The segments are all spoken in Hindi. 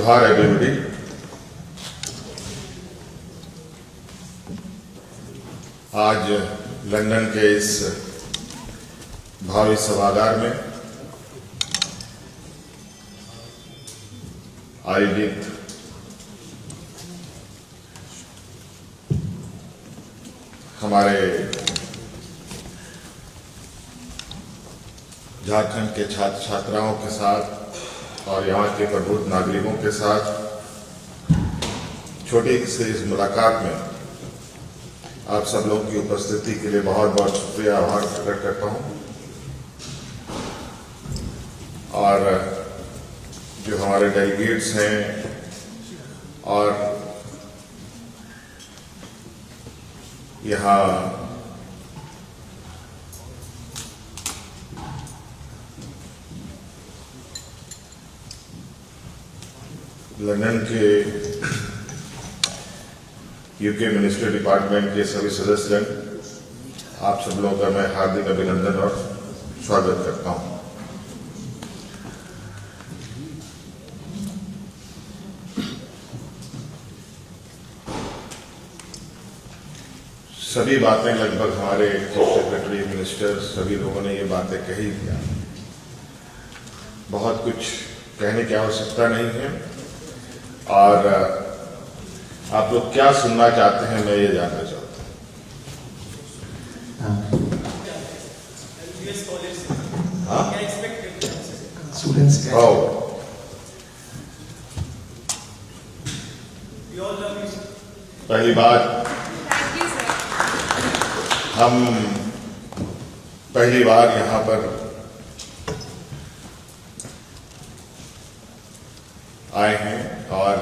जोहार एवरीबॉडी। आज लंदन के इस भावी सभागार में आयोजित हमारे झारखंड के छात्र छात्राओं के साथ और यहाँ के प्रबुद्ध नागरिकों के साथ छोटी सी इस मुलाकात में आप सब लोगों की उपस्थिति के लिए बहुत बहुत शुक्रिया, आभार प्रकट करता हूँ। और जो हमारे डेलीगेट्स हैं और यहाँ लंदन के यूके मिनिस्ट्री डिपार्टमेंट के सभी सदस्यगण, आप सब लोगों का मैं हार्दिक अभिनंदन और स्वागत करता हूं। सभी बातें लगभग हमारे चीफ सेक्रेटरी, मिनिस्टर, सभी लोगों ने ये बातें कही दिया। बहुत कुछ कहने की आवश्यकता नहीं है और आप लोग क्या सुनना चाहते हैं मैं ये जानना चाहता हूँ। पहली बात, हम पहली बार यहाँ पर आए हैं और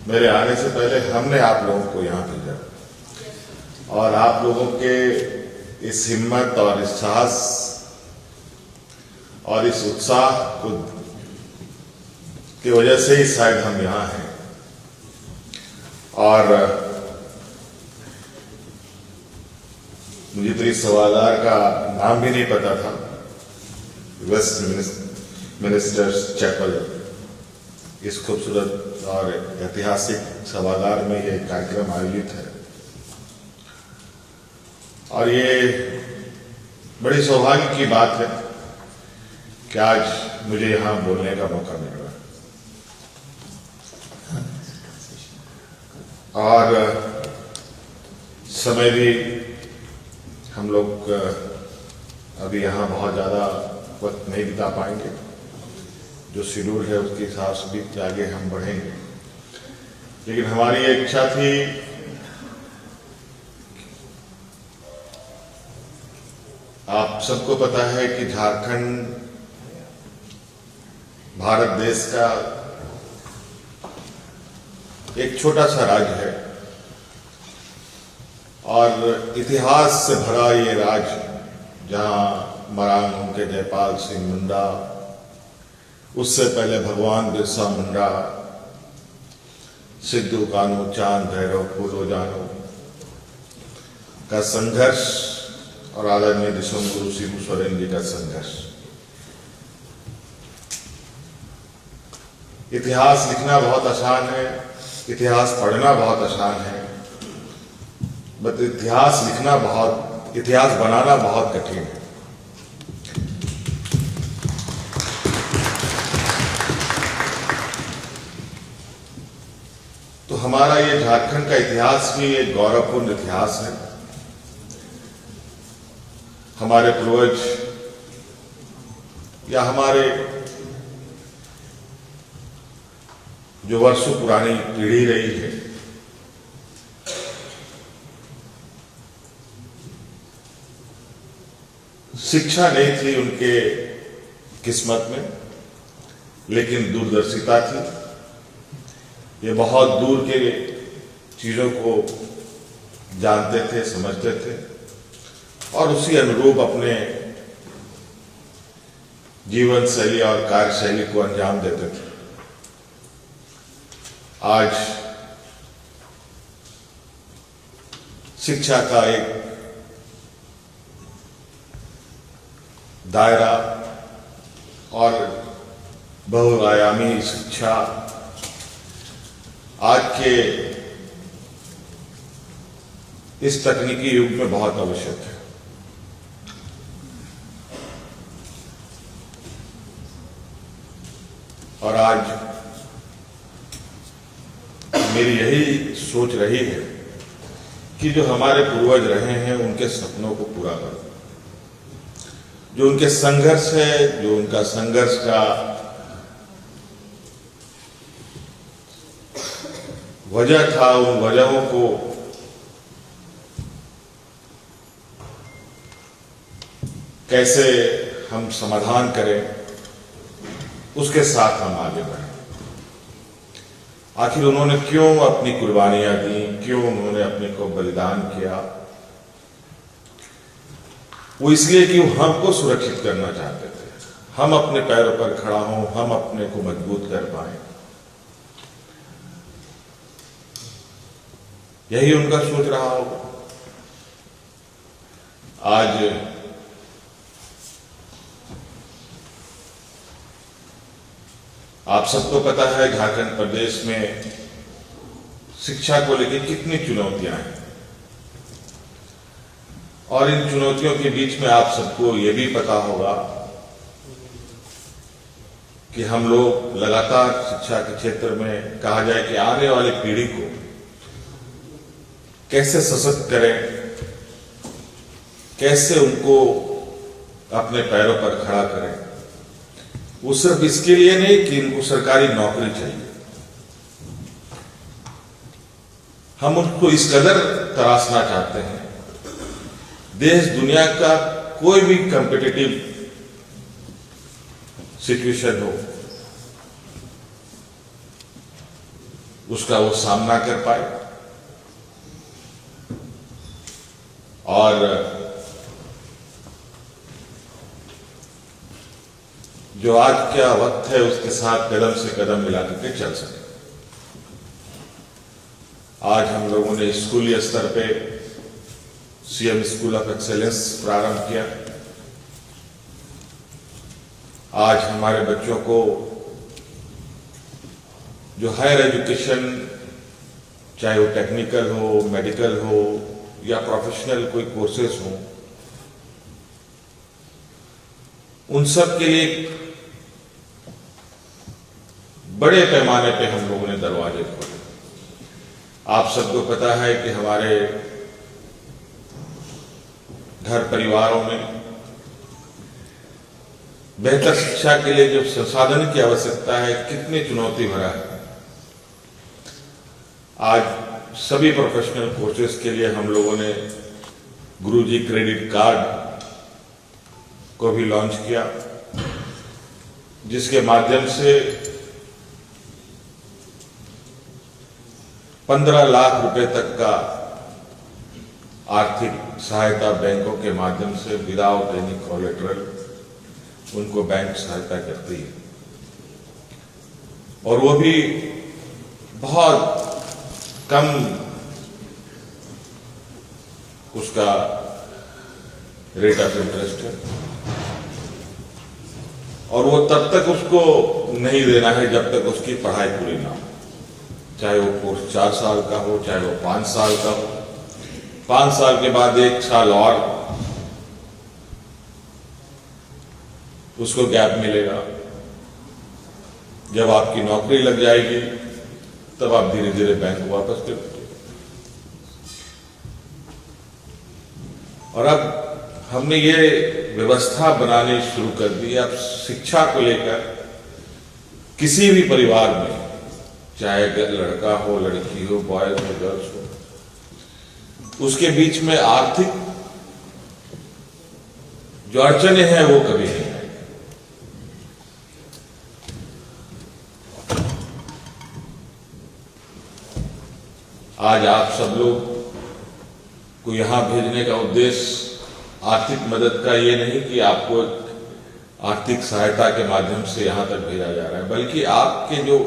मेरे आने से पहले हमने आप लोगों को यहाँ भेजा और आप लोगों के इस हिम्मत और इस साहस और इस उत्साह को की वजह से ही शायद हम यहाँ हैं। और मुझे तो इस सभागार का नाम भी नहीं पता था, वेस्ट मिनिस्टर्स चैपल। इस खूबसूरत और ऐतिहासिक सभागार में ये कार्यक्रम आयोजित है और ये बड़ी सौभाग्य की बात है कि आज मुझे यहाँ बोलने का मौका मिल रहा है। और समय भी हम लोग अभी यहाँ बहुत ज़्यादा वक्त नहीं बिता पाएंगे, जो शेड्यूल है उसके हिसाब से भी आगे हम बढ़ेंगे। लेकिन हमारी एक इच्छा थी आप सबको पता है कि झारखंड भारत देश का एक छोटा सा राज्य है और इतिहास से भरा ये राज्य, जहां मरांगों के जयपाल सिंह मुंडा, उससे पहले भगवान बिरसा मुंडा, सिद्धू कान्हू, चांद भैरव, फूलो जानो का संघर्ष और आदरणीय दिसंग गुरु शिबू सोरेन जी का संघर्ष। इतिहास लिखना बहुत आसान है, इतिहास पढ़ना बहुत आसान है, बट इतिहास बनाना बहुत कठिन है। तो हमारा ये झारखंड का इतिहास भी एक गौरवपूर्ण इतिहास है। हमारे पूर्वज या हमारे जो वर्षों पुरानी पीढ़ी रही है, शिक्षा नहीं थी उनके किस्मत में, लेकिन दूरदर्शिता थी। ये बहुत दूर के चीजों को जानते थे, समझते थे और उसी अनुरूप अपने जीवन शैली और कार्यशैली को अंजाम देते थे। आज शिक्षा का एक दायरा और बहुआयामी शिक्षा आज के इस तकनीकी युग में बहुत आवश्यक है। और आज मेरी यही सोच रही है कि जो हमारे पूर्वज रहे हैं उनके सपनों को पूरा करो। जो उनके संघर्ष है, जो उनका संघर्ष का वजह था, उन वजहों को कैसे हम समाधान करें, उसके साथ हम आगे बढ़ें। आखिर उन्होंने क्यों अपनी कुर्बानियां दी, क्यों उन्होंने अपने को बलिदान किया? वो इसलिए कि वो हमको सुरक्षित करना चाहते थे, हम अपने पैरों पर खड़ा हों, हम अपने को मजबूत कर पाए। यही उनका सोच रहा होगा। आज आप सबको पता है झारखंड प्रदेश में शिक्षा को लेकर कितनी चुनौतियां हैं, और इन चुनौतियों के बीच में आप सबको यह भी पता होगा कि हम लोग लगातार शिक्षा के क्षेत्र में, कहा जाए कि आने वाली पीढ़ी को कैसे सशक्त करें, कैसे उनको अपने पैरों पर खड़ा करें। वो सिर्फ इसके लिए नहीं कि इनको सरकारी नौकरी चाहिए, हम उनको इस कदर तराशना चाहते हैं, देश दुनिया का कोई भी कॉम्पिटिटिव सिचुएशन हो उसका वो सामना कर पाए। और जो आज क्या वक्त है उसके साथ कदम से कदम मिला करके चल सके। आज हम लोगों ने स्कूली स्तर पे सीएम स्कूल ऑफ एक्सेलेंस प्रारंभ किया। आज हमारे बच्चों को जो हायर एजुकेशन, चाहे वो टेक्निकल हो, मेडिकल हो या प्रोफेशनल कोई कोर्सेज हो, उन सब के लिए बड़े पैमाने पे हम लोगों ने दरवाजे खोले। आप सबको पता है कि हमारे घर परिवारों में बेहतर शिक्षा के लिए जो संसाधन की आवश्यकता है कितनी चुनौती भरा है। आज सभी प्रोफेशनल कोर्सेज के लिए हम लोगों ने गुरुजी क्रेडिट कार्ड को भी लॉन्च किया, जिसके माध्यम से 15 लाख रुपए तक का आर्थिक सहायता बैंकों के माध्यम से विदाउट एनी कोलेटरल उनको बैंक सहायता करती है, और वो भी बहुत कम उसका रेट ऑफ इंटरेस्ट है, और वो तब तक उसको नहीं देना है जब तक उसकी पढ़ाई पूरी ना हो, चाहे वो कोर्स 4 साल का हो, चाहे वो 5 साल का हो। 5 साल के बाद 1 साल और उसको गैप मिलेगा। जब आपकी नौकरी लग जाएगी तब आप धीरे धीरे बैंक को वापस कर दीजिए। और अब हमने ये व्यवस्था बनानी शुरू कर दी। अब शिक्षा को लेकर किसी भी परिवार में, चाहे लड़का हो, लड़की हो, बॉयज हो, गर्ल्स हो, उसके बीच में आर्थिक जो अड़चने हैं वो कभी नहीं आएगी। आज आप सब लोग को यहां भेजने का उद्देश्य आर्थिक मदद का ये नहीं कि आपको आर्थिक सहायता के माध्यम से यहां तक भेजा जा रहा है, बल्कि आपके जो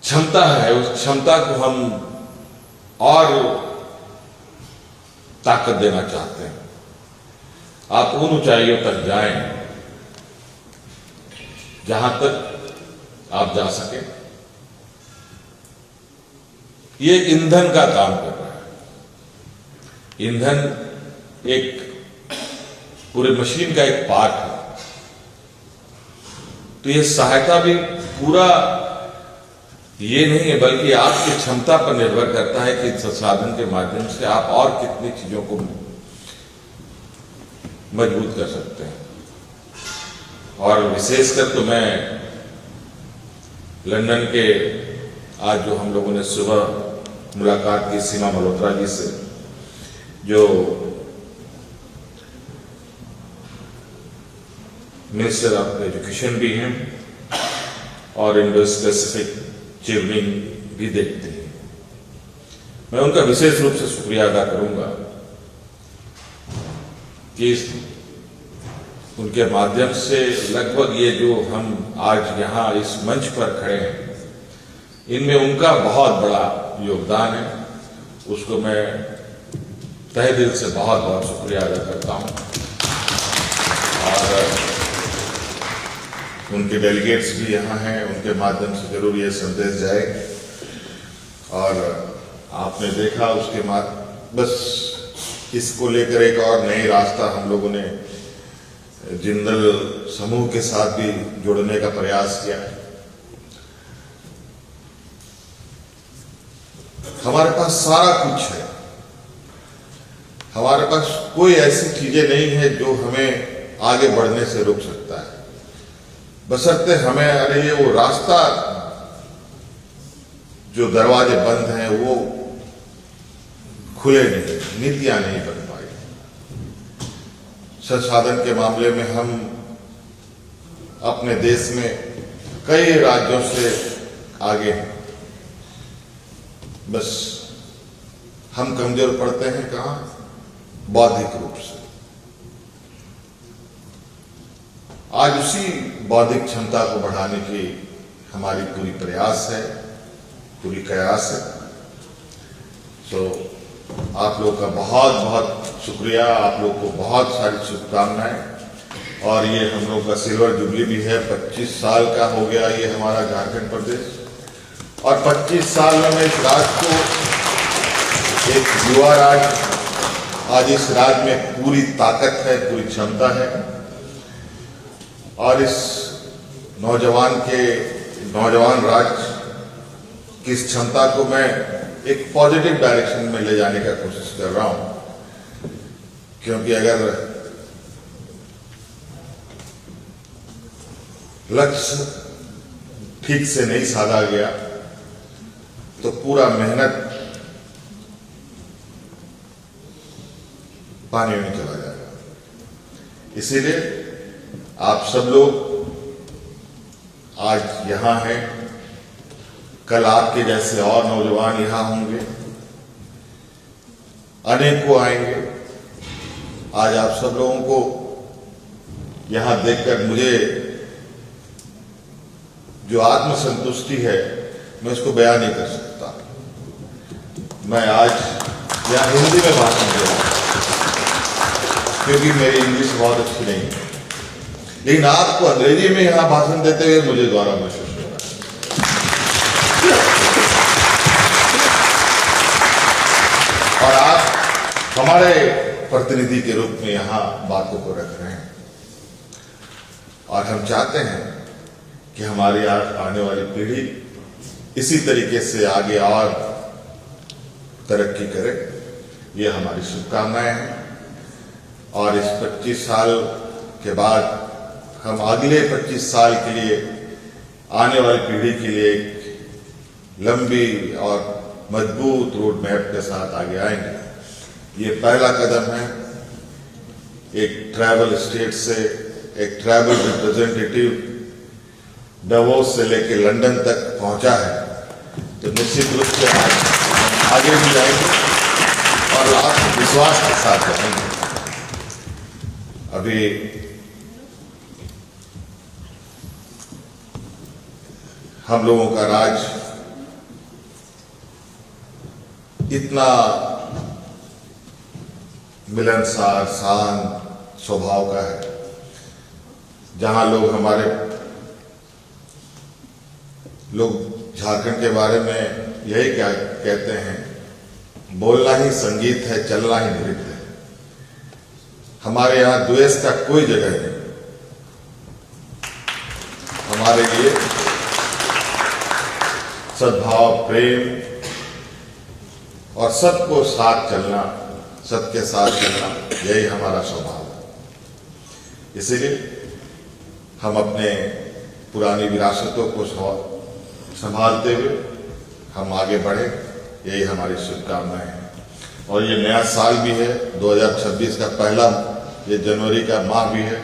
क्षमता है उस क्षमता को हम और ताकत देना चाहते हैं। आप उन ऊंचाइयों तक जाएं जहां तक आप जा सके। ये ईंधन का काम कर रहा है। ईंधन एक पूरे मशीन का एक पार्ट है, तो ये सहायता भी पूरा ये नहीं है, बल्कि आपकी क्षमता पर निर्भर करता है कि संसाधन के माध्यम से आप और कितनी चीजों को मजबूत कर सकते हैं। और विशेषकर तो मैं लंदन के आज जो हम लोगों ने सुबह मुलाकात की सीमा मल्होत्रा जी से, जो मिनिस्टर ऑफ एजुकेशन भी हैं और इंडो पैसिफिक चेयरमैन भी देखते हैं, मैं उनका विशेष रूप से शुक्रिया अदा करूंगा कि उनके माध्यम से लगभग ये जो हम आज यहाँ इस मंच पर खड़े हैं, इनमें उनका बहुत बड़ा योगदान है। उसको मैं तहे दिल से बहुत बहुत शुक्रिया अदा करता हूँ। और उनके डेलीगेट्स भी यहाँ हैं, उनके माध्यम से जरूर ये संदेश जाए। और आपने देखा उसके बस इसको लेकर एक और नई रास्ता हम लोगों ने जिंदल समूह के साथ भी जोड़ने का प्रयास किया है। हमारे पास सारा कुछ है, हमारे पास कोई ऐसी चीजें नहीं है जो हमें आगे बढ़ने से रोक सकता है, बशर्ते हमें अरे ये वो रास्ता जो दरवाजे बंद हैं वो खुले नहीं, नीतियां नहीं बन पाई। संसाधन के मामले में हम अपने देश में कई राज्यों से आगे हैं, बस हम कमजोर पड़ते हैं कहां? बौद्धिक रूप से। आज उसी बौद्धिक क्षमता को बढ़ाने की हमारी पूरी प्रयास है, पूरी कयास है। तो आप लोग का बहुत बहुत शुक्रिया, आप लोग को बहुत सारी शुभकामनाएं। और ये हम लोग का सिल्वर जुबली भी है, 25 साल का हो गया ये हमारा झारखंड प्रदेश। और 25 साल में इस राज्य को एक युवा राज्य, आज इस राज्य में पूरी ताकत है, पूरी क्षमता है। और इस नौजवान राज्य की इस क्षमता को मैं एक पॉजिटिव डायरेक्शन में ले जाने का कोशिश कर रहा हूं, क्योंकि अगर लक्ष्य ठीक से नहीं साधा गया तो पूरा मेहनत पानी में चला जाएगा। इसीलिए आप सब लोग आज यहां हैं, कल आपके जैसे और नौजवान यहां होंगे, अनेकों आएंगे। आज आप सब लोगों को यहां देखकर मुझे जो आत्मसंतुष्टि है, मैं उसको बयान नहीं कर सकता। मैं आज यहां हिंदी में भाषण दे रहा हूं क्योंकि मेरी इंग्लिश बहुत अच्छी नहीं है, लेकिन आपको अंग्रेजी में यहां भाषण देते हुए मुझे गौरव महसूस हो रहा है। और आप हमारे प्रतिनिधि के रूप में यहां बातों को रख रहे हैं, और हम चाहते हैं कि हमारी आने वाली पीढ़ी इसी तरीके से आगे और तरक्की करे। ये हमारी शुभकामनाएं हैं। और इस 25 साल के बाद हम अगले 25 साल के लिए, आने वाली पीढ़ी के लिए एक लंबी और मजबूत रोड मैप के साथ आगे आएंगे। ये पहला कदम है। एक ट्रैवल स्टेट से एक ट्रैवल रिप्रेजेंटेटिव डावोस से लेकर लंदन तक पहुंचा है, तो निश्चित रूप से आगे भी जाएंगे और आप विश्वास के साथ जाएंगे। अभी हम लोगों का राज इतना मिलनसार, शांत स्वभाव का है, जहां लोग हमारे लोग झारखंड के बारे में यही क्या कहते हैं, बोलना ही संगीत है, चलना ही नृत्य है। हमारे यहाँ द्वेष का कोई जगह नहीं। हमारे लिए सद्भाव, प्रेम और सबको साथ चलना, सबके साथ चलना, यही हमारा स्वभाव है। इसीलिए हम अपने पुरानी विरासतों को संभालते हुए हम आगे बढ़े, यही हमारी शुभकामनाएं हैं। और ये नया साल भी है, 2026 का पहला ये जनवरी का माह भी है।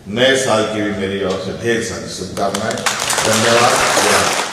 नए साल की भी मेरी ओर से ढेर सारी शुभकामनाएं। धन्यवाद।